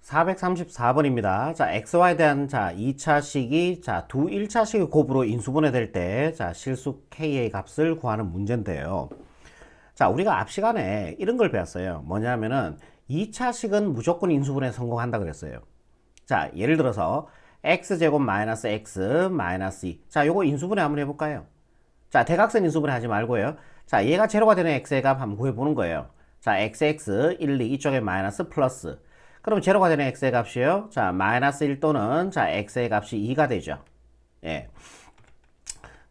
434번입니다. 자, xy에 대한 2차식이 두 1차식의 곱으로 인수분해 될 때 실수 k의 값을 구하는 문제인데요. 자, 우리가 앞 시간에 이런 걸 배웠어요. 뭐냐면은 2차식은 무조건 인수분해 성공한다 그랬어요. 자, 예를 들어서 x제곱 마이너스 x 마이너스 2. 자, 요거 인수분해 한번 해볼까요? 자, 대각선 인수분해 하지 말고요. 자, 얘가 제로가 되는 x의 값 한번 구해보는 거예요. 자, xx 1, 2 이쪽에 마이너스 플러스. 그럼 제로가 되는 x의 값이요. 자, 마이너스 1 또는 x의 값이 2가 되죠. 예.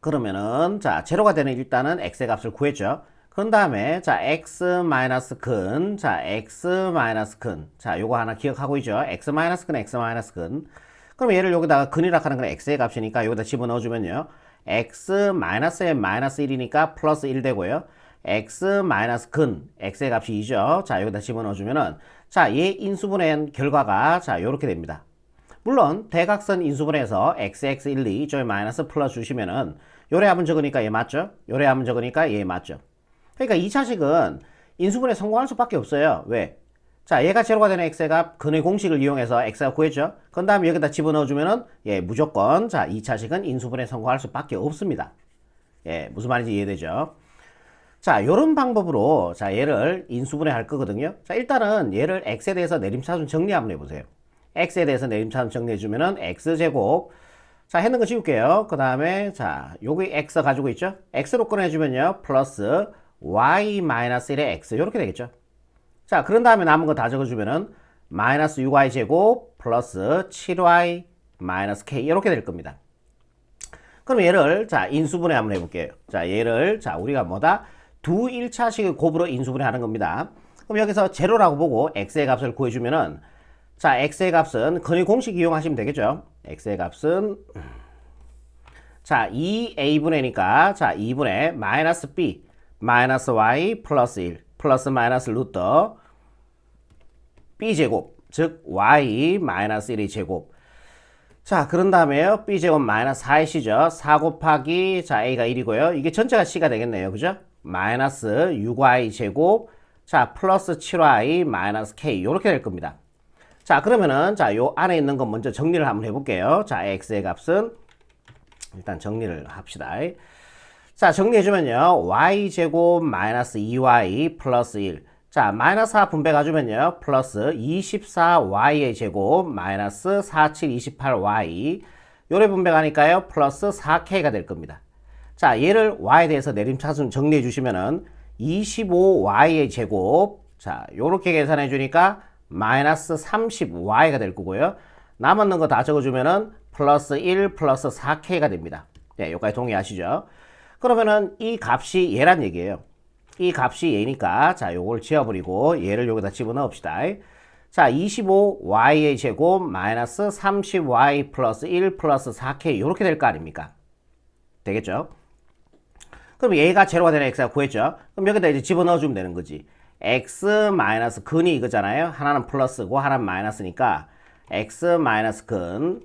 그러면은 제로가 되는 일단은 x의 값을 구했죠. 그런 다음에 x 마이너스 근, x 마이너스 근. 자, 요거 하나 기억하고 있죠. x 마이너스 근, x 마이너스 근. 그럼 얘를 여기다가 근이라 하는 건 x의 값이니까 여기다 집어넣어 주면요. x 마이너스에 마이너스 1이니까 플러스 1 되고요. x 마이너스 근, x의 값이 2죠. 자, 여기다 집어넣어 주면은 얘 인수분해 결과가 요렇게 됩니다. 물론 대각선 인수분해에서 x, 1, 2 이쪽에 마이너스 플러스 주시면은 요래 하면 적으니까 얘 맞죠? 요래 하면 적으니까 얘 맞죠? 그러니까 2차식은 인수분해 성공할 수밖에 없어요. 왜? 자, 얘가 제로가 되는 x의 값 근의 공식을 이용해서 x가 구했죠? 그 다음에 여기다 집어넣어 주면은 예, 무조건 2차식은 인수분해 성공할 수밖에 없습니다. 예, 무슨 말인지 이해되죠? 자, 요런 방법으로 얘를 인수분해 할 거거든요. 자, 일단은 얘를 x에 대해서 내림차순 정리 한번 해보세요. x에 대해서 내림차순 정리해 주면은 x제곱. 자, 했는 거 지울게요. 그 다음에 여기 x 가지고 있죠? x로 꺼내주면요 플러스 y 마이너스 1의 x 요렇게 되겠죠. 자, 그런 다음에 남은 거 다 적어주면은 마이너스 6y 제곱 플러스 7y 마이너스 k 이렇게 될 겁니다. 그럼 얘를 인수분해 한번 해볼게요. 얘를 우리가 뭐다? 두 1차식의 곱으로 인수분해 하는 겁니다. 그럼 여기서 제로라고 보고 x의 값을 구해주면은 x의 값은 근의 공식 이용하시면 되겠죠. x의 값은 2a분의니까 2분의 마이너스 b 마이너스 y 플러스 1 플러스 마이너스 루트 b제곱 즉 y 마이너스 1의 제곱. 자, 그런 다음에요 b제곱 마이너스 4이죠. 4 곱하기 a가 1이고요. 이게 전체가 c가 되겠네요. 그죠? 마이너스 6y 제곱 플러스 7y 마이너스 k 요렇게 될 겁니다. 자, 그러면은 요 안에 있는 거 먼저 정리를 한번 해볼게요. x의 값은 일단 정리를 합시다. 자, 정리해주면요 y제곱 마이너스 2y 플러스 1. 자, 마이너스 4 분배 가주면요 플러스 24y의 제곱 마이너스 47, 28y 요래 분배 가니까요 플러스 4k가 될 겁니다. 자, 얘를 y에 대해서 내림차순 정리해 주시면은 25y의 제곱 요렇게 계산해 주니까 마이너스 30y가 될 거고요. 남았는 거 다 적어주면은 플러스 1 플러스 4k가 됩니다. 네, 여기까지 동의하시죠? 그러면은 이 값이 얘란 얘기예요. 이 값이 얘니까 요걸 지워버리고 얘를 여기다 집어넣읍시다. 25y의 제곱 마이너스 30y 플러스 1 플러스 4k 요렇게 될 거 아닙니까? 되겠죠? 그럼 얘가 제로가 되는 x가 구했죠? 그럼 여기다 이제 집어넣어주면 되는 거지. x 마이너스 근이 이거잖아요. 하나는 플러스고 하나는 마이너스니까 x 마이너스 근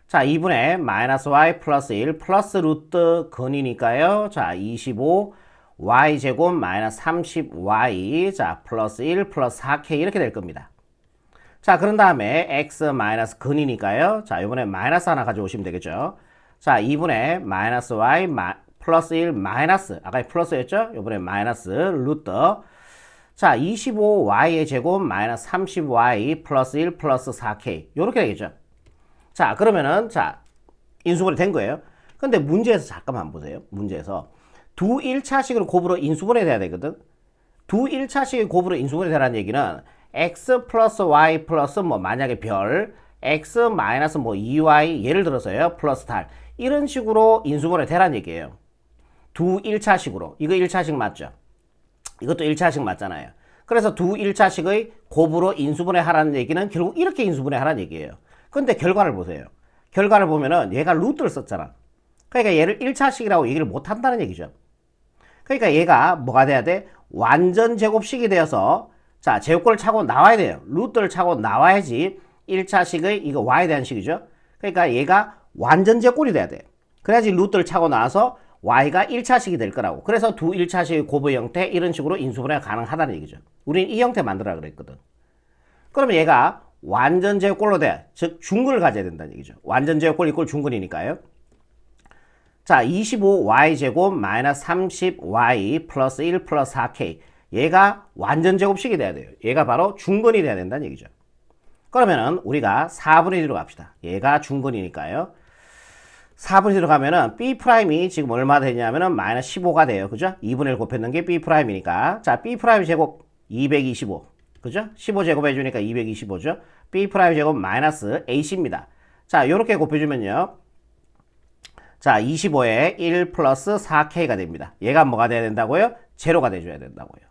2분의 마이너스 y 플러스 1 플러스 루트 근이니까요. 25 y 제곱 마이너스 30y 플러스 1 플러스 4k 이렇게 될 겁니다. 자, 그런 다음에 x 마이너스 근이니까요. 이번에 마이너스 하나 가져오시면 되겠죠. 2분의 마이너스 y 플러스 1 마이너스 아까 플러스였죠? 이번에 마이너스 루트 25y의 제곱 마이너스 30y 플러스 1 플러스 4k 요렇게 되겠죠. 자, 그러면은 인수분해 된 거예요. 근데 문제에서 잠깐만 보세요. 문제에서 두 1차식으로 곱으로 인수분해 돼야 되거든. 두 1차식의 곱으로 인수분해 되라는 얘기는 x 플러스 y 플러스 만약에 별 x 마이너스 2y 예를 들어서요 플러스 달 이런 식으로 인수분해 되라는 얘기예요. 두 1차식으로. 이거 1차식 맞죠? 이것도 1차식 맞잖아요. 그래서 두 1차식의 곱으로 인수분해 하라는 얘기는 결국 이렇게 인수분해 하라는 얘기예요. 근데 결과를 보세요. 결과를 보면은 얘가 루트를 썼잖아. 그러니까 얘를 1차식이라고 얘기를 못 한다는 얘기죠. 그러니까 얘가 뭐가 돼야 돼? 완전 제곱식이 되어서 제곱꼴을 차고 나와야 돼요. 루트를 차고 나와야지 1차식의 이거 y에 대한 식이죠. 그러니까 얘가 완전 제곱꼴이 돼야 돼. 그래야지 루트를 차고 나와서 y가 1차식이 될 거라고. 그래서 두 1차식의 곱의 형태 이런 식으로 인수분해가 가능하다는 얘기죠. 우린 이 형태 만들어라 그랬거든. 그러면 얘가 완전 제곱꼴로 돼. 즉 중근을 가져야 된다는 얘기죠. 완전 제곱꼴 이꼴 중근이니까요. 자, 25y제곱 마이너스 30y 플러스 1 플러스 4k. 얘가 완전 제곱식이 돼야 돼요. 얘가 바로 중근이 돼야 된다는 얘기죠. 그러면은 우리가 4분의 1로 갑시다. 얘가 중근이니까요. 4분의 1로 가면은 B'이 지금 얼마 되냐면은 마이너스 15가 돼요. 그죠? 2분의 1 곱했는 게 B'이니까. 자, B' 제곱 225. 그죠? 15제곱 해주니까 225죠? B' 제곱 마이너스 AC입니다. 자, 요렇게 곱해주면요. 자, 25에 1 플러스 4K가 됩니다. 얘가 뭐가 돼야 된다고요? 제로가 돼줘야 된다고요.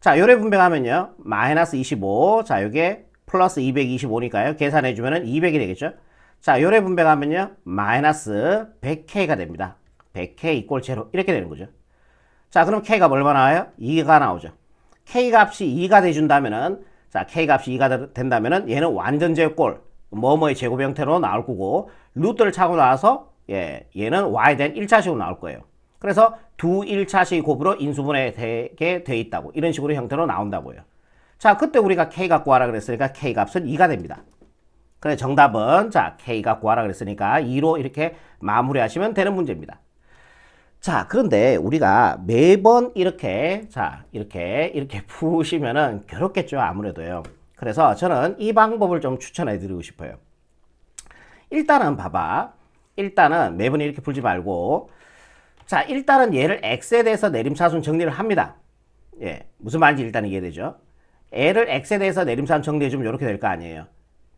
자, 요래 분배하면요. 마이너스 25. 자, 요게 플러스 225니까요. 계산해주면은 200이 되겠죠? 자, 요래 분배하면요. 마이너스 100K가 됩니다. 100K 이꼴 제로. 이렇게 되는 거죠. 자, 그럼 K가 얼마 나와요? 2가 나오죠. K 값이 2가 돼준다면은, 자, K 값이 2가 된다면은 얘는 완전 제곱꼴, 뭐뭐의 제곱 형태로 나올 거고, 루트를 차고 나와서, 얘는 Y에 대한 1차식으로 나올 거예요. 그래서 두 1차식 곱으로 인수분해 되게 돼 있다고. 이런 식으로 형태로 나온다고요. 자, 그때 우리가 K 갖고 와라 그랬으니까 K 값은 2가 됩니다. 그래, 정답은, 자, K 갖고 와라 그랬으니까 2로 이렇게 마무리하시면 되는 문제입니다. 자, 그런데 우리가 매번 이렇게, 자, 이렇게 푸시면은 괴롭겠죠, 아무래도요. 그래서 저는 이 방법을 좀 추천해 드리고 싶어요. 일단은 봐봐. 일단은 매번 이렇게 풀지 말고, 자, 일단은 얘를 x에 대해서 내림차순 정리를 합니다. 예, 무슨 말인지 일단 이해되죠? 애를 x에 대해서 내림차순 정리해주면 이렇게 될 거 아니에요.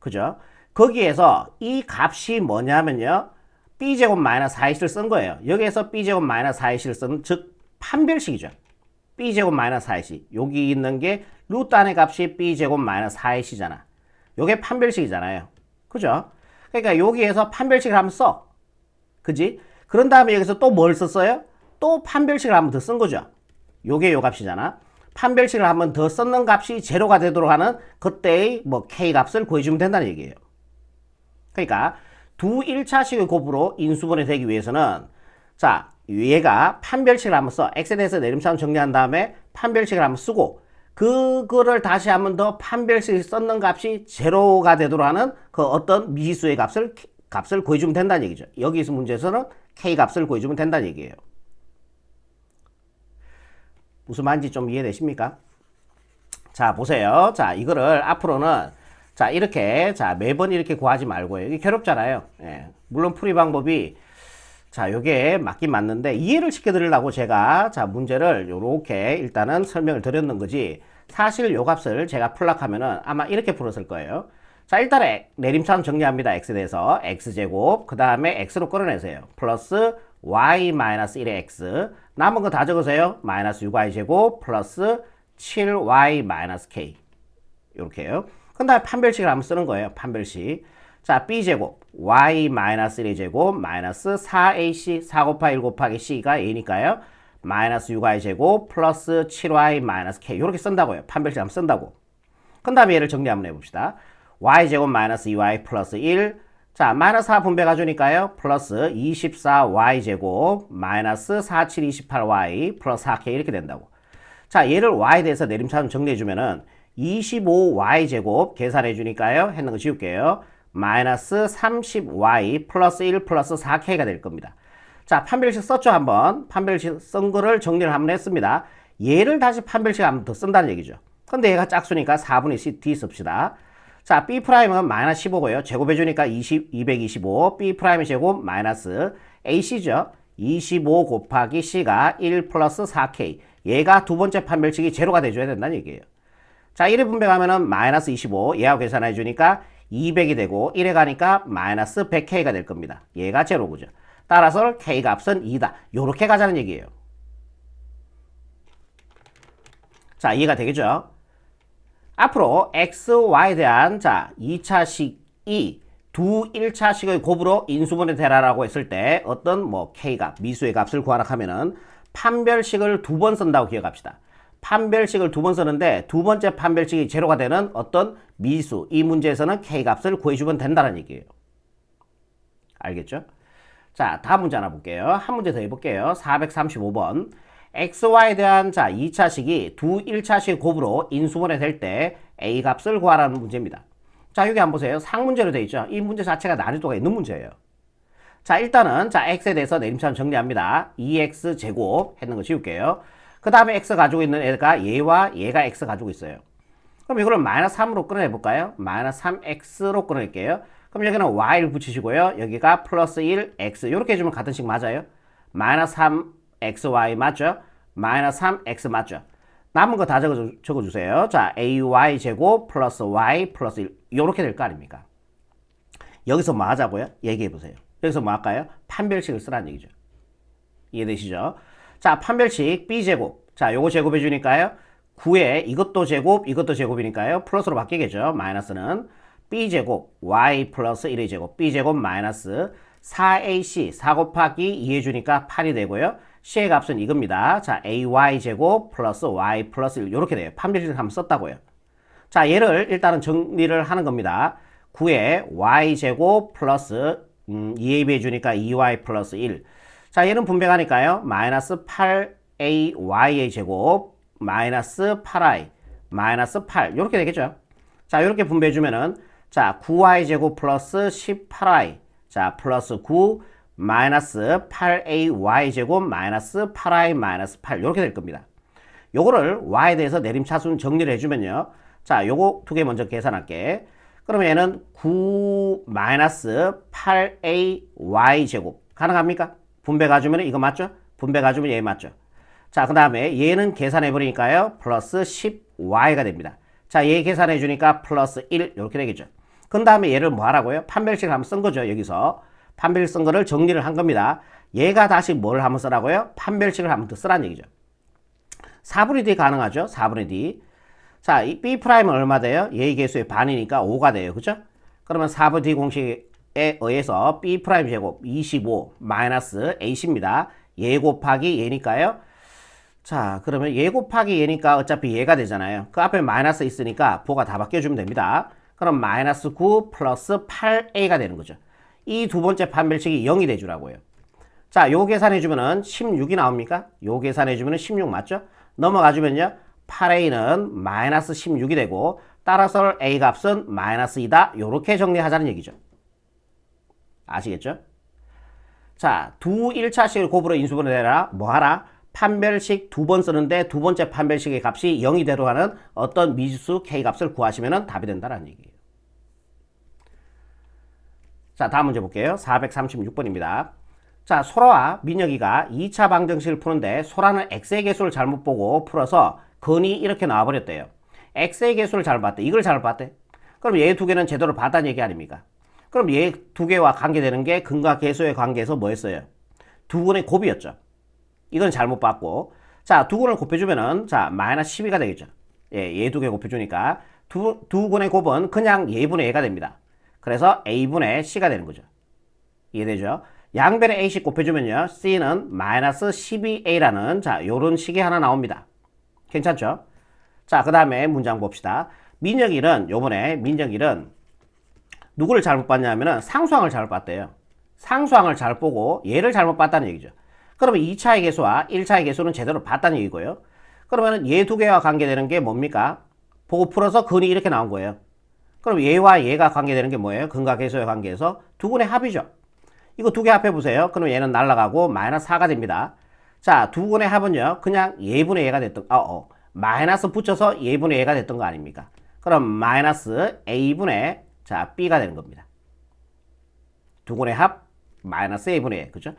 그죠? 거기에서 이 값이 뭐냐면요. b제곱 마이너스 4x를 쓴 거예요. 여기에서 b제곱 마이너스 4x를 쓴, 즉 판별식이죠. b제곱 마이너스 4x. 여기 있는 게 루트 안의 값이 b제곱 마이너스 4x잖아. 요게 판별식이잖아요. 그죠? 그러니까 여기에서 판별식을 한번 써. 그지? 그런 다음에 여기서 또 뭘 썼어요? 또 판별식을 한번 더 쓴 거죠. 요게 요 값이잖아. 판별식을 한번 더 썼는 값이 제로가 되도록 하는 그때의 뭐 k 값을 구해주면 된다는 얘기예요. 그러니까 두 1차식의 곱으로 인수분해 되기 위해서는, 자, 얘가 판별식을 한번 써. x에 대해서 내림차순 정리한 다음에 판별식을 한번 쓰고, 그거를 다시 한번 더 판별식을 썼는 값이 제로가 되도록 하는 그 어떤 미수의 값을 구해주면 된다는 얘기죠. 여기서 문제에서는 k 값을 구해주면 된다는 얘기예요. 무슨 말인지 좀 이해되십니까? 자, 보세요. 자, 이거를 앞으로는, 자, 이렇게, 자, 매번 이렇게 구하지 말고요. 이게 괴롭잖아요. 예. 물론 풀이 방법이, 자, 요게 맞긴 맞는데, 이해를 시켜드리려고 제가, 자, 문제를 요렇게 일단은 설명을 드렸는 거지, 사실 요 값을 제가 풀락하면은 아마 이렇게 풀었을 거예요. 자, 일단 내림차순 정리합니다. x에 대해서. x제곱, 그 다음에 x로 끌어내세요. 플러스 y-1의 x. 남은 거 다 적으세요. 마이너스 6y제곱, 플러스 7y-k. 요렇게요. 그 다음에 판별식을 한번 쓰는 거예요. 판별식. 자, b제곱, y-1의 제곱, 마이너스 4ac, 4 곱하기 1 곱하기 c가 a니까요. 마이너스 6y제곱, 플러스 7y-k. 요렇게 쓴다고요. 판별식 한번 쓴다고. 그 다음에 얘를 정리 한번 해봅시다. y제곱 마이너스 2y 플러스 1. 자, 마이너스 4 분배 가주니까요. 플러스 24y제곱 마이너스 47, 28y 플러스 4k 이렇게 된다고. 자, 얘를 y에 대해서 내림차순 정리해주면은 25y제곱 계산해주니까요. 했는 거 지울게요. 마이너스 30y 플러스 1 플러스 4k가 될 겁니다. 자, 판별식 썼죠, 한번. 판별식 쓴 거를 정리를 한번 했습니다. 얘를 다시 판별식 한번 더 쓴다는 얘기죠. 근데 얘가 짝수니까 4분의 d 씁시다. 자, B'은 마이너스 15고요. 제곱해주니까 225. B'의 제곱 마이너스 AC죠. 25 곱하기 C가 1 플러스 4K. 얘가 두 번째 판별식이 제로가 돼줘야 된다는 얘기예요. 자, 1에 분배하면은 마이너스 25. 얘하고 계산해주니까 200이 되고 1에 가니까 마이너스 100K가 될 겁니다. 얘가 제로고죠. 따라서 K 값은 2다. 요렇게 가자는 얘기예요. 자, 이해가 되겠죠? 앞으로 x, y에 대한, 자, 2차식이 두 1차식의 곱으로 인수분해 되라라고 했을 때 어떤 뭐 k값, 미수의 값을 구하라 하면은 판별식을 두 번 쓴다고 기억합시다. 판별식을 두 번 쓰는데 두 번째 판별식이 제로가 되는 어떤 미수, 이 문제에서는 k값을 구해주면 된다는 얘기예요. 알겠죠? 자, 다음 문제 하나 볼게요. 한 문제 더 해볼게요. 435번. xy에 대한, 자, 2차식이 두 1차식 곱으로 인수분해 될 때 a 값을 구하라는 문제입니다. 자, 여기 한번 보세요. 상문제로 되어 있죠. 이 문제 자체가 난이도가 있는 문제예요. 자, 일단은 자 x에 대해서 내림차순 정리합니다. 2x 제곱 했는 거 지울게요. 그 다음에 x 가지고 있는 애가 얘와 얘가 x 가지고 있어요. 그럼 이거를 마이너스 3으로 끌어내볼까요? 마이너스 3x로 끌어낼게요. 그럼 여기는 y를 붙이시고요. 여기가 플러스 1, x 이렇게 해주면 같은 식 맞아요. 마이너스 3xy 맞죠? 마이너스 3x 맞죠? 남은 거 다 적어주세요. 자, ay 제곱 플러스 y 플러스 1 이렇게 될 거 아닙니까? 여기서 뭐 하자고요? 얘기해보세요. 여기서 뭐 할까요? 판별식을 쓰라는 얘기죠. 이해되시죠? 자, 판별식 b제곱. 자, 요거 제곱해 주니까요. 9에 이것도 제곱, 이것도 제곱이니까요. 플러스로 바뀌겠죠. 마이너스는 b제곱, y 플러스 1의 제곱, b제곱 마이너스 4ac, 4 곱하기 2 해주니까 8이 되고요. c의 값은 이겁니다. 자, ay 제곱 플러스 y 플러스 1 이렇게 돼요. 판별식을 한번 썼다고요. 자, 얘를 일단은 정리를 하는 겁니다. 9에 y 제곱 플러스 2ab 해주니까 2y 플러스 1. 자, 얘는 분배가니까요. 마이너스 8ay의 제곱 마이너스 8i 마이너스 8 이렇게 되겠죠. 자, 이렇게 분배해주면은 자, 9y 제곱 플러스 18i 자, 플러스 9 마이너스 8ay 제곱 마이너스 8i 마이너스 8 이렇게 될 겁니다. 요거를 y에 대해서 내림차순 정리를 해주면요. 자, 요거 두 개 먼저 계산할게. 그러면 얘는 9 마이너스 8ay 제곱 가능합니까? 분배 가주면 이거 맞죠? 분배 가주면 얘 맞죠? 자, 그 다음에 얘는 계산해버리니까요. 플러스 10y가 됩니다. 자, 얘 계산해주니까 플러스 1 이렇게 되겠죠. 그 다음에 얘를 뭐 하라고요? 판별식을 한번 쓴 거죠. 여기서. 판별식 쓴 거를 정리를 한 겁니다. 얘가 다시 뭘 한번 쓰라고요? 판별식을 한번 더 쓰라는 얘기죠. 4분의 d 가능하죠? 4분의 d. 자, 이 B'은 얼마 돼요? 얘의 개수의 반이니까 5가 돼요. 그죠? 그러면 4분의 d 공식에 의해서 B' 제곱 25 마이너스 Ac입니다. 얘 곱하기 얘니까요. 자, 그러면 얘 곱하기 얘니까 어차피 얘가 되잖아요. 그 앞에 마이너스 있으니까 보가 다 바뀌어주면 됩니다. 그럼 마이너스 9 플러스 8a가 되는 거죠. 이 두 번째 판별식이 0이 돼주라고요. 자, 요 계산해주면은 16이 나옵니까? 요 계산해주면은 16 맞죠? 넘어가주면요. 8a는 마이너스 16이 되고 따라서 a 값은 마이너스 2다. 요렇게 정리하자는 얘기죠. 아시겠죠? 자, 두 1차식을 곱으로 인수분해 해라. 뭐 하라? 판별식 두 번 쓰는데 두 번째 판별식의 값이 0이 되도록 하는 어떤 미지수 k 값을 구하시면 답이 된다는 얘기예요. 자, 다음 문제 볼게요. 436번입니다. 자, 소라와 민혁이가 2차 방정식을 푸는데 소라는 x의 개수를 잘못 보고 풀어서 근이 이렇게 나와버렸대요. x의 개수를 잘못 봤대. 이걸 잘못 봤대. 그럼 얘 두 개는 제대로 봤다는 얘기 아닙니까? 그럼 얘 두 개와 관계되는 게 근과 개수의 관계에서 뭐였어요? 두 근의 곱이었죠. 이건 잘못 봤고. 자, 두 근을 곱해주면은 자, 마이너스 12가 되겠죠. 예, 얘 두 개 곱해주니까 두 근의 곱은 그냥 얘분의 얘가 됩니다. 그래서 a분의 c가 되는 거죠. 이해되죠? 양변에 a씩 곱해주면요. c는 마이너스 12a라는 자, 요런 식이 하나 나옵니다. 괜찮죠? 자, 그 다음에 문장 봅시다. 민혁이는 요번에 민혁이는 누구를 잘못 봤냐면은 상수항을 잘못 봤대요. 상수항을 잘 보고 얘를 잘못 봤다는 얘기죠. 그러면 2차의 개수와 1차의 개수는 제대로 봤다는 얘기고요. 그러면 얘 두 개와 관계되는 게 뭡니까? 보고 풀어서 근이 이렇게 나온 거예요. 그럼 얘와 얘가 관계되는 게 뭐예요? 근과 개수의 관계에서 두 근의 합이죠. 이거 두 개 합해보세요. 그럼 얘는 날라가고 마이너스 4가 됩니다. 자, 두 근의 합은요. 그냥 얘분의 얘가 됐던 마이너스 붙여서 얘분의 얘가 됐던 거 아닙니까? 그럼 마이너스 a분의 자, b가 되는 겁니다. 두 근의 합 마이너스 a분의 a. 그죠?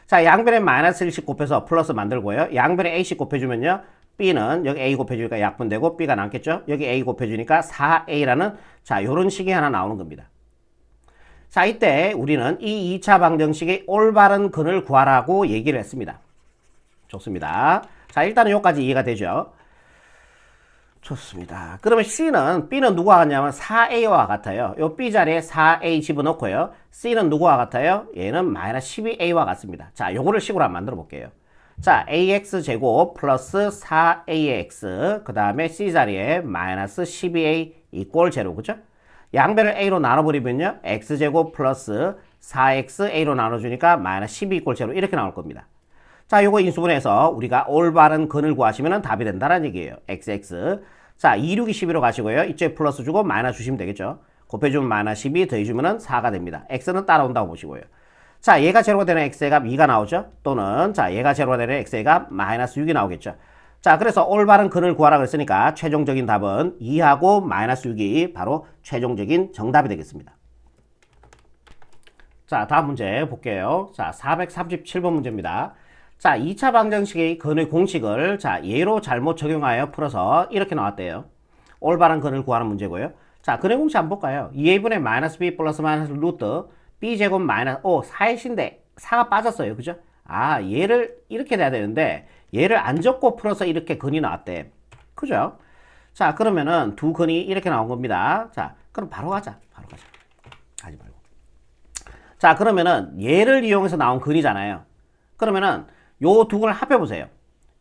자, 양변에 마이너스 1씩 곱해서 플러스 만들고요. 양변에 a씩 곱해주면요. b는 여기 a 곱해주니까 약분되고 b가 남겠죠? 여기 a 곱해주니까 4a라는 자, 요런 식이 하나 나오는 겁니다. 자, 이때 우리는 이 2차 방정식의 올바른 근을 구하라고 얘기를 했습니다. 좋습니다. 자, 일단은 여기까지 이해가 되죠? 좋습니다. 그러면 B는 누구와 같냐면 4A와 같아요. 요 B 자리에 4A 집어넣고요. C는 누구와 같아요? 얘는 마이너스 12A와 같습니다. 자, 요거를 식으로 한번 만들어 볼게요. 자, AX 제곱 플러스 4AX 그 다음에 C 자리에 마이너스 12A 이꼴 제로 그죠? 양변을 A로 나눠버리면요. X제곱 플러스 4XA로 나눠주니까 마이너스 12 이꼴 제로 이렇게 나올 겁니다. 자, 요거 인수분해서 우리가 올바른 근을 구하시면 답이 된다는 얘기예요. XX. 자, 2, 6이 12로 가시고요. 이쪽에 플러스 주고 마이너스 주시면 되겠죠. 곱해주면 마이너스 12, 더해주면 4가 됩니다. x는 따라온다고 보시고요. 자, 얘가 제로가 되는 x의 값 2가 나오죠. 또는 자, 얘가 제로가 되는 x의 값 마이너스 6이 나오겠죠. 자, 그래서 올바른 근을 구하라 그랬으니까 최종적인 답은 2하고 마이너스 6이 바로 최종적인 정답이 되겠습니다. 자, 다음 문제 볼게요. 자, 437번 문제입니다. 자, 2차 방정식의 근의 공식을 자, 예로 잘못 적용하여 풀어서 이렇게 나왔대요. 올바른 근을 구하는 문제고요. 자, 근의 공식 한번 볼까요? 2a분의 마이너스 b 플러스 마이너스 루트 b제곱 마이너스 4일인데 4가 빠졌어요. 그죠? 아, 얘를 이렇게 돼야 되는데 얘를 안 적고 풀어서 이렇게 근이 나왔대. 그죠? 자, 그러면은 두 근이 이렇게 나온 겁니다. 자, 그럼 바로 가자. 바로 가자. 하지 말고. 자, 그러면은 얘를 이용해서 나온 근이잖아요. 그러면은 요 두 근을 합해 보세요.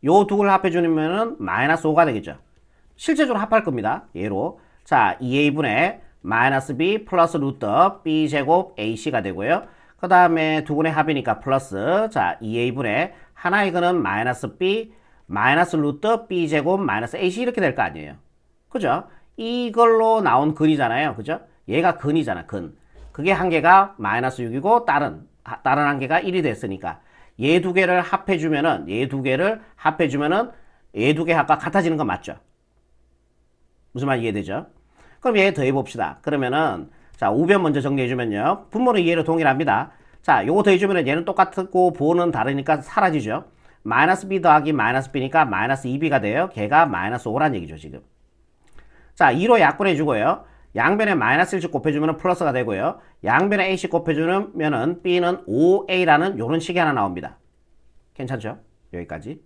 요 두 근을 합해 주면은 마이너스 5가 되겠죠. 실제적으로 합할 겁니다. 얘로. 자, 2a분의 마이너스 b 플러스 루트 b 제곱 ac가 되고요. 그 다음에 두 근의 합이니까 플러스 자, 2a분의 하나의 근은 마이너스 b 마이너스 루트 b 제곱 마이너스 ac 이렇게 될 거 아니에요. 그죠? 이걸로 나온 근이잖아요. 그죠? 얘가 근이잖아. 근. 그게 한 개가 마이너스 6이고 다른 한 개가 1이 됐으니까 얘 두 개를 합해주면은 얘 두 개를 합해주면은 얘 두 개 합과 같아지는 거 맞죠? 무슨 말 이해되죠? 그럼 얘 더해 봅시다. 그러면은 자, 우변 먼저 정리해주면요. 분모는 얘로 동일합니다. 자, 요거 더해주면은 얘는 똑같고 부호는 다르니까 사라지죠. 마이너스 b 더하기 마이너스 b니까 마이너스 2b가 돼요. 걔가 마이너스 5란 얘기죠, 지금. 자, 2로 약분해주고요. 양변에 마이너스 1씩 곱해주면 플러스가 되고요. 양변에 a씩 곱해주면은 b는 5a라는 요런 식이 하나 나옵니다. 괜찮죠? 여기까지.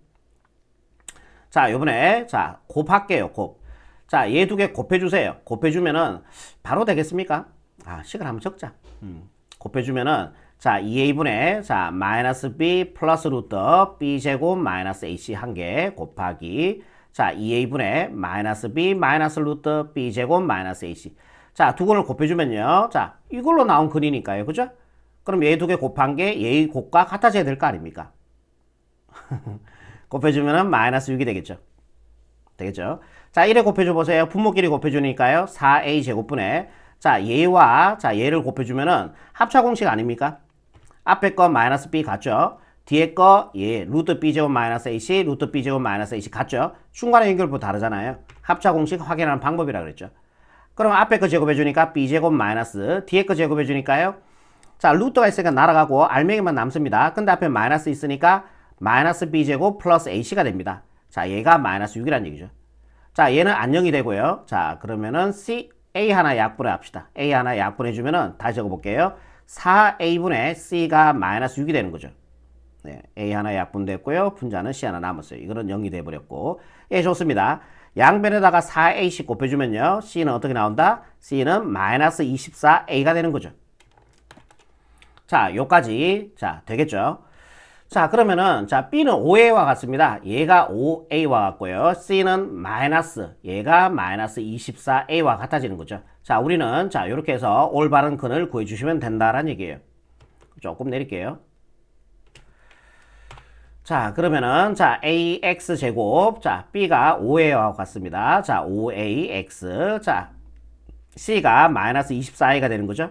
자, 요번에 자, 곱할게요. 곱. 자, 얘 두 개 곱해주세요. 곱해주면은 바로 되겠습니까? 아, 식을 한번 적자. 곱해주면은 자, 2a분의 자, 마이너스 b 플러스 루트 b 제곱 마이너스 ac 한 개 곱하기 자, 2a분의 마이너스 b 마이너스 루트 b 제곱 마이너스 ac. 자, 두 근을 곱해주면요. 자, 이걸로 나온 근이니까요. 그죠? 그럼 얘 두 개 곱한 게 얘의 곱과 같아져야 될 거 아닙니까? 곱해주면은 마이너스 6이 되겠죠. 되겠죠? 자, 1에 곱해줘 보세요. 분모끼리 곱해주니까요. 4a 제곱분의 자, 얘와 자, 얘를 곱해주면은 합차 공식 아닙니까? 앞에 거 마이너스 b 같죠? 뒤에 거 예, 루트 b제곱 마이너스 ac, 루트 b제곱 마이너스 ac 같죠? 중간의 연결부 다르잖아요. 합차 공식 확인하는 방법이라 그랬죠. 그럼 앞에 거 제곱해주니까 b제곱 마이너스 뒤에 거 제곱해주니까요. 자, 루트가 있으니까 날아가고 알맹이만 남습니다. 근데 앞에 마이너스 있으니까 마이너스 b제곱 플러스 ac가 됩니다. 자, 얘가 마이너스 6이란 얘기죠. 자, 얘는 안녕이 되고요. 자, 그러면은 a 하나 약분해 합시다. a 하나 약분해주면은 다시 적어볼게요. 4a분의 c가 마이너스 6이 되는 거죠. 네, a 하나 약분됐고요. 분자는 c 하나 남았어요. 이거는 0이 돼버렸고. 예, 좋습니다. 양변에다가 4a씩 곱해주면요. c는 어떻게 나온다? c는 마이너스 24a가 되는 거죠. 자, 요까지 자 되겠죠. 자, 그러면은 자, b는 5a와 같습니다. 얘가 5a와 같고요. c는 마이너스 얘가 마이너스 24a와 같아지는 거죠. 자, 우리는 자, 요렇게 해서 올바른 근을 구해 주시면 된다라는 얘기예요. 조금 내릴게요. 자, 그러면은 자, ax 제곱 자, b가 5a와 같습니다. 자, 5ax 자, c가 마이너스 24a가 되는 거죠.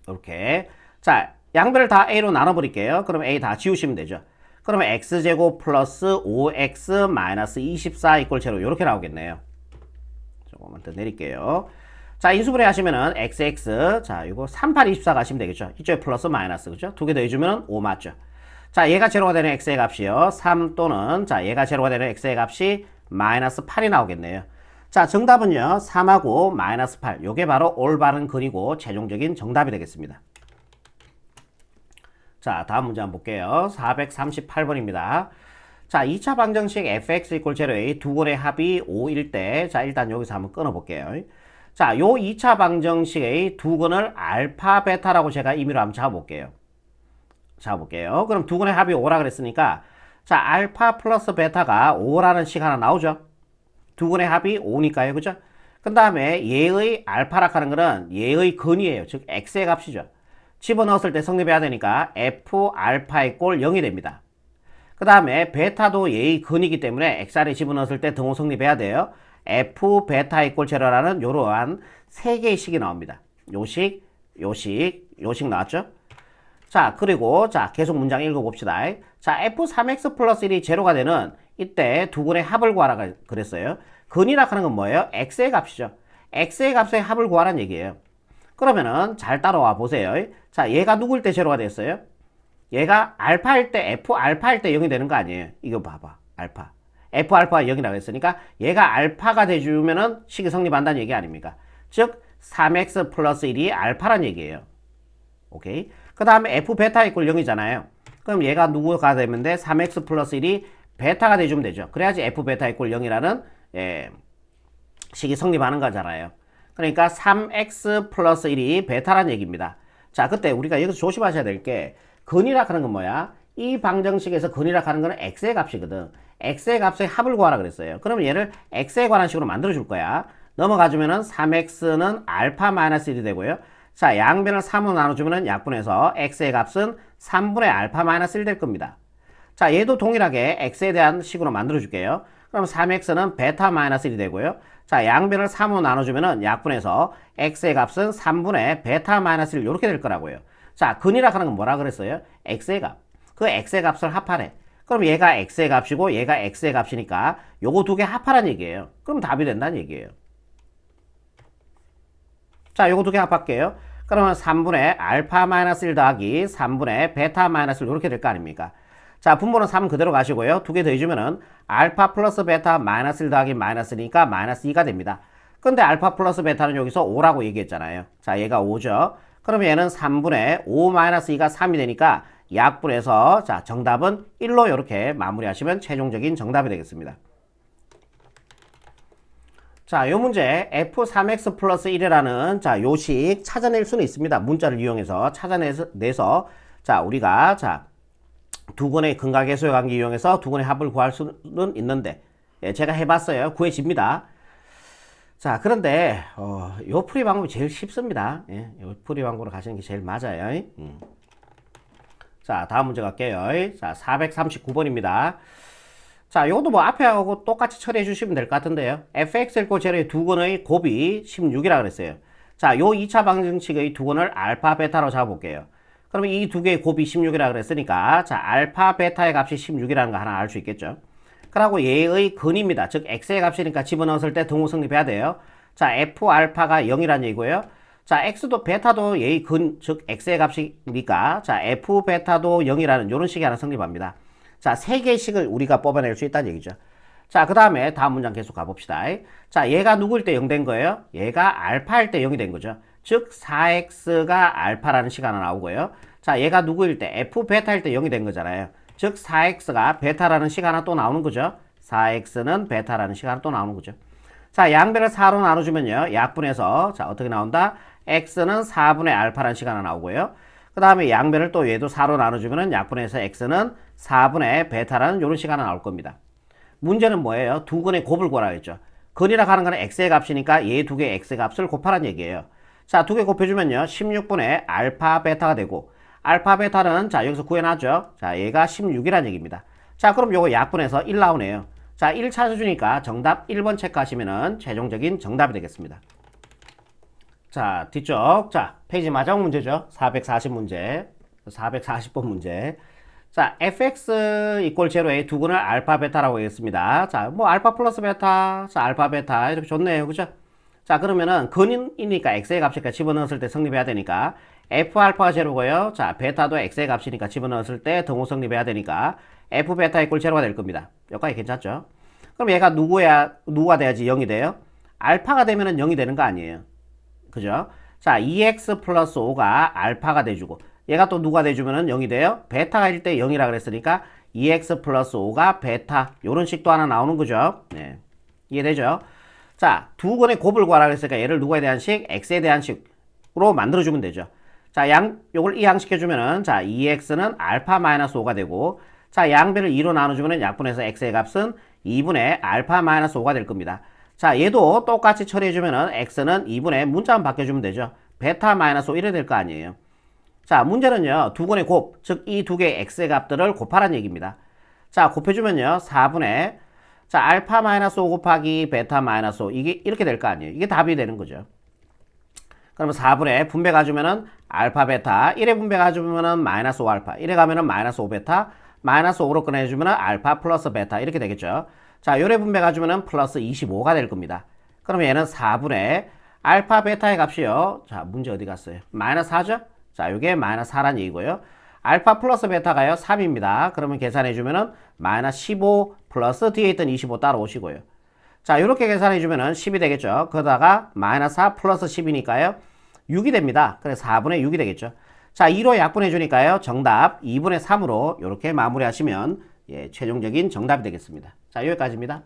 이렇게 자, 양변을 다 a로 나눠버릴게요. 그럼 a 다 지우시면 되죠. 그러면 x제곱 플러스 5x 마이너스 24 이꼴 제로 이렇게 나오겠네요. 조금만 더 내릴게요. 자, 인수분해 하시면은 xx 자, 이거 38, 24 가시면 되겠죠. 이쪽에 플러스 마이너스 그죠? 두 개 더 해주면 5 맞죠. 자, 얘가 제로가 되는 x의 값이요. 3 또는 자, 얘가 제로가 되는 x의 값이 마이너스 8이 나오겠네요. 자, 정답은요. 3하고 마이너스 8. 요게 바로 올바른 근이고 최종적인 정답이 되겠습니다. 자, 다음 문제 한번 볼게요. 438번입니다. 자, 2차 방정식 fx 이퀄 제로의 두 근의 합이 5일 때, 자, 일단 여기서 한번 끊어볼게요. 자, 요 2차 방정식의 두 근을 알파, 베타라고 제가 임의로 한번 잡아볼게요. 그럼 두 근의 합이 5라 그랬으니까, 자, 알파 플러스 베타가 5라는 식 하나 나오죠? 두 근의 합이 5니까요. 그죠? 그 다음에 얘의 알파라 하는 거는 얘의 근이에요. 즉, x의 값이죠. 집어넣었을 때 성립해야 되니까 f 알파 이꼴 0이 됩니다. 그 다음에 베타도 얘의 근이기 때문에 xr에 집어넣었을 때 등호 성립해야 돼요. f 베타 이꼴 제로라는 요러한 세 개의 식이 나옵니다. 요식, 요식, 요식 나왔죠? 자, 그리고 자, 계속 문장 읽어봅시다. 자, f3x 플러스 1이 제로가 되는 이때 두 근의 합을 구하라 그랬어요. 근이라 하는 건 뭐예요? x의 값이죠. x의 값의 합을 구하라는 얘기예요. 그러면은 잘 따라와 보세요. 자, 얘가 누구일 때 제로가 됐어요? 얘가 알파일 때 f 알파일 때 0이 되는 거 아니에요? 이거 봐봐. 알파. f 알파가 0이라고 했으니까 얘가 알파가 돼주면은 식이 성립한다는 얘기 아닙니까? 즉 3x 플러스 1이 알파란 얘기예요. 오케이. 그 다음에 f 베타 이꼴 0이잖아요. 그럼 얘가 누구가 되면 돼? 3x 플러스 1이 베타가 돼주면 되죠. 그래야지 f 베타 이꼴 0이라는 식이 성립하는 거잖아요. 그러니까 3x 플러스 1이 베타란 얘기입니다. 자, 그때 우리가 여기서 조심하셔야 될 게 근이라 하는 건 뭐야? 이 방정식에서 근이라 하는 거는 x의 값이거든. x의 값의 합을 구하라 그랬어요. 그러면 얘를 x에 관한 식으로 만들어 줄 거야. 넘어가주면은 3x는 알파 마이너스 1이 되고요. 자, 양변을 3으로 나눠주면은 약분해서 x의 값은 3분의 알파 마이너스 1 될 겁니다. 자, 얘도 동일하게 x에 대한 식으로 만들어 줄게요. 그럼 3x는 베타 마이너스 1이 되고요. 자, 양변을 3으로 나눠주면은 약분해서 x의 값은 3분의 베타 마이너스 1 이렇게 될 거라고요. 자, 근이라 하는 건 뭐라 그랬어요? x의 값. 그 x의 값을 합하래. 그럼 얘가 x의 값이고 얘가 x의 값이니까 요거 두 개 합하란 얘기예요. 그럼 답이 된다는 얘기예요. 자, 요거 두 개 합할게요. 그러면 3분의 알파 마이너스 1 더하기 3분의 베타 마이너스 1 이렇게 될 거 아닙니까? 자, 분모는 3 그대로 가시고요. 두 개 더해주면은 알파 플러스 베타 마이너스 1 더하기 마이너스니까 마이너스 2가 됩니다. 근데 알파 플러스 베타는 여기서 5라고 얘기했잖아요. 자, 얘가 5죠. 그러면 얘는 3분의 5 마이너스 2가 3이 되니까 약분해서 자, 정답은 1로 이렇게 마무리하시면 최종적인 정답이 되겠습니다. 자, 요 문제 f3x 플러스 1이라는 자, 요식 찾아낼 수는 있습니다. 문자를 이용해서 찾아내서 자, 우리가 자, 두 근의 근각계수의 관계 이용해서 두 근의 합을 구할 수는 있는데 제가 해봤어요. 구해집니다. 자, 그런데 요 풀이 방법이 제일 쉽습니다. 요 풀이 방법으로 가시는 게 제일 맞아요. 자, 다음 문제 갈게요. 자, 439번입니다. 자, 요것도 뭐 앞에 하고 똑같이 처리해 주시면 될 것 같은데요. fx = 제로의 두 근의 곱이 16이라 그랬어요. 자, 요 2차 방정식의 두 근을 알파 베타로 잡아볼게요. 그러면 이 두 개의 곱이 16이라 그랬으니까 자, 알파 베타의 값이 16이라는 거 하나 알 수 있겠죠. 그리고 얘의 근입니다. 즉 x의 값이니까 집어넣었을 때 등호 성립해야 돼요. 자, f 알파가 0이라는 얘기고요. 자, x도 베타도 얘의 근, 즉 x의 값이니까 자, f 베타도 0이라는 이런 식이 하나 성립합니다. 자, 세 개의 식을 우리가 뽑아낼 수 있다는 얘기죠. 자, 그 다음에 다음 문장 계속 가봅시다. 자, 얘가 누구일 때 0 된 거예요? 얘가 알파일 때 0이 된 거죠. 즉 4x가 알파라는 식 하나 나오고요. 자, 얘가 누구일 때 f 베타일 때 0이 된 거잖아요. 즉 4x가 베타라는 식 하나 또 나오는 거죠. 4x는 베타라는 식 하나 또 나오는 거죠. 자, 양변을 4로 나눠주면요. 약분해서 자, 어떻게 나온다? x는 4분의 알파라는 식 하나 나오고요. 그 다음에 양변을 또 얘도 4로 나눠주면은 약분해서 x는 4분의 베타라는 이런 식 하나 나올 겁니다. 문제는 뭐예요? 두 근의 곱을 구하라 했죠. 근이라 하는 거는 x의 값이니까 얘 두 개의 x의 값을 곱하라는 얘기예요. 자, 두 개 곱해주면요. 16분의 알파 베타가 되고 알파 베타는 자, 여기서 구해놨죠. 자, 얘가 16이라는 얘기입니다. 자, 그럼 요거 약분해서 1 나오네요. 자, 1 찾아주니까 정답 1번 체크하시면은 최종적인 정답이 되겠습니다. 자, 뒤쪽. 자, 페이지 마지막 문제죠. 440문제. 440번 문제. 자, fx = 제로의 두 근을 알파 베타라고 했습니다. 자, 뭐 알파 플러스 베타, 자, 알파 베타 이렇게 좋네요. 그죠? 자, 그러면은 근이니까 x의 값이니까 집어넣었을 때 성립해야 되니까 f 알파가 제로고요. 자, 베타도 x의 값이니까 집어넣었을 때 등호 성립해야 되니까 f 베타 = 제로가 될 겁니다. 여기까지 괜찮죠? 그럼 얘가 누가 돼야지 0이 돼요? 알파가 되면은 0이 되는 거 아니에요. 그죠? 자, 2x 플러스 5가 알파가 돼주고 얘가 또 누가 돼주면은 0이 돼요? 베타가 일 때 0이라 그랬으니까 2x 플러스 5가 베타 요런 식도 하나 나오는 거죠. 네. 이해되죠? 자, 두 근의 곱을 구하라 그랬으니까 얘를 누구에 대한 식? x에 대한 식으로 만들어주면 되죠. 자, 요걸 이항시켜주면은 자, 2x는 알파 마이너스 5가 되고 자, 양변을 2로 나눠주면은 약분해서 x의 값은 2분의 알파 마이너스 5가 될 겁니다. 자, 얘도 똑같이 처리해주면은 x는 2분의 문자만 바뀌어주면 되죠. 베타 마이너스 5 이래 될 거 아니에요. 자, 문제는요, 두 근의 곱, 즉 이 두 개의 x의 값들을 곱하라는 얘기입니다. 자, 곱해주면요. 4분의 자, 알파 마이너스 5 곱하기 베타 마이너스 5 이게 이렇게 될 거 아니에요. 이게 답이 되는 거죠. 그러면 4분의 분배 가주면은 알파 베타 1에 분배 가주면은 마이너스 5 알파 1에 가면은 마이너스 5 베타 마이너스 5로 꺼내주면은 알파 플러스 베타 이렇게 되겠죠. 자, 요래 분배 가주면은 플러스 25가 될 겁니다. 그러면 얘는 4분의 알파 베타의 값이요. 자, 문제 어디 갔어요? 마이너스 4죠? 자, 요게 마이너스 4란 얘기고요. 알파 플러스 베타가요 3입니다. 그러면 계산해주면은 마이너스 15 플러스 뒤에 있던 25 따라오시고요. 자, 이렇게 계산해주면은 10이 되겠죠. 그러다가 마이너스 4 플러스 10이니까요 6이 됩니다. 그래서 4분의 6이 되겠죠. 자, 2로 약분해주니까요 정답 2분의 3으로 이렇게 마무리하시면 예, 최종적인 정답이 되겠습니다. 자, 여기까지입니다.